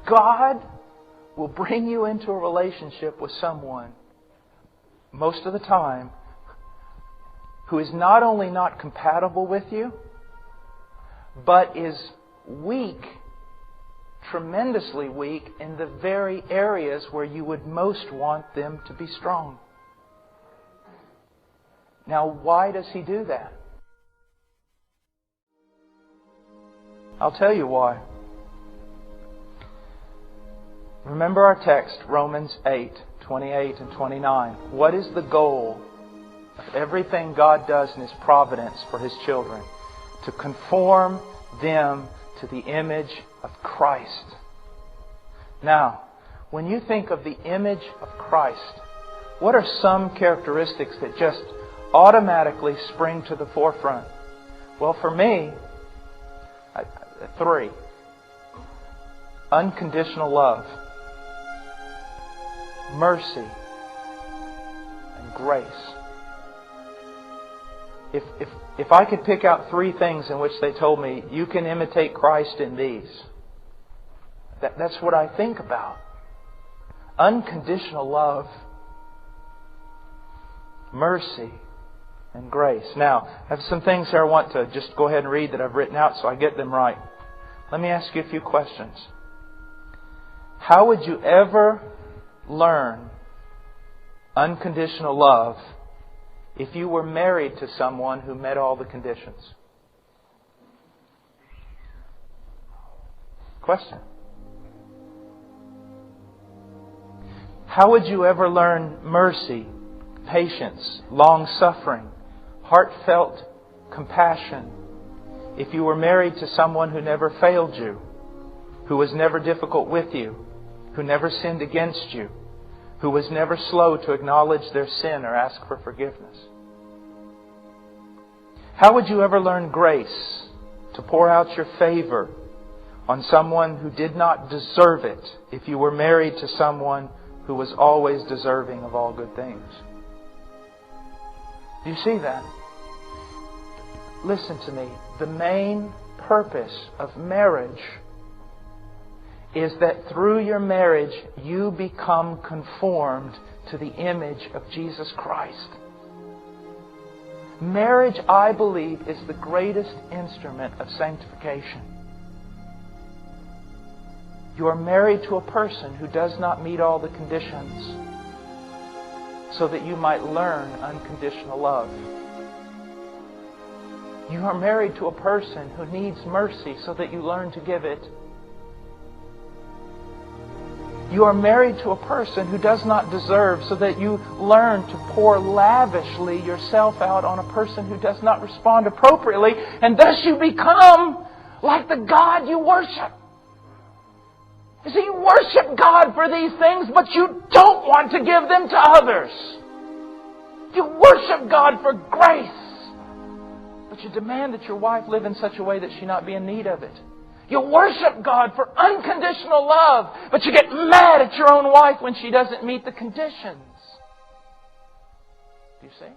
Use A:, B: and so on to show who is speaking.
A: God will bring you into a relationship with someone, most of the time, who is not only not compatible with you, but is weak, tremendously weak, in the very areas where you would most want them to be strong. Now, why does He do that? I'll tell you why. Remember our text, Romans 8:28 and 29. What is the goal of everything God does in His providence for His children? To conform them to the image of Christ. Now, when you think of the image of Christ, what are some characteristics that just automatically spring to the forefront? Well, for me, 3. Unconditional love, mercy, and grace. If I could pick out 3 things in which they told me, you can imitate Christ in these, that's what I think about. Unconditional love, mercy, and grace. Now, I have some things here I want to just go ahead and read that I've written out so I get them right. Let me ask you a few questions. How would you ever learn unconditional love if you were married to someone who met all the conditions? Question. How would you ever learn mercy, patience, long-suffering, heartfelt compassion if you were married to someone who never failed you, who was never difficult with you, who never sinned against you, who was never slow to acknowledge their sin or ask for forgiveness? How would you ever learn grace, to pour out your favor on someone who did not deserve it if you were married to someone who was always deserving of all good things? Do you see that? Listen to me. The main purpose of marriage is that through your marriage you become conformed to the image of Jesus Christ. Marriage, I believe, is the greatest instrument of sanctification. You are married to a person who does not meet all the conditions so that you might learn unconditional love. You are married to a person who needs mercy so that you learn to give it. You are married to a person who does not deserve so that you learn to pour lavishly yourself out on a person who does not respond appropriately, and thus you become like the God you worship. You see, you worship God for these things, but you don't want to give them to others. You worship God for grace, but you demand that your wife live in such a way that she not be in need of it. You worship God for unconditional love, but you get mad at your own wife when she doesn't meet the conditions. Do you see?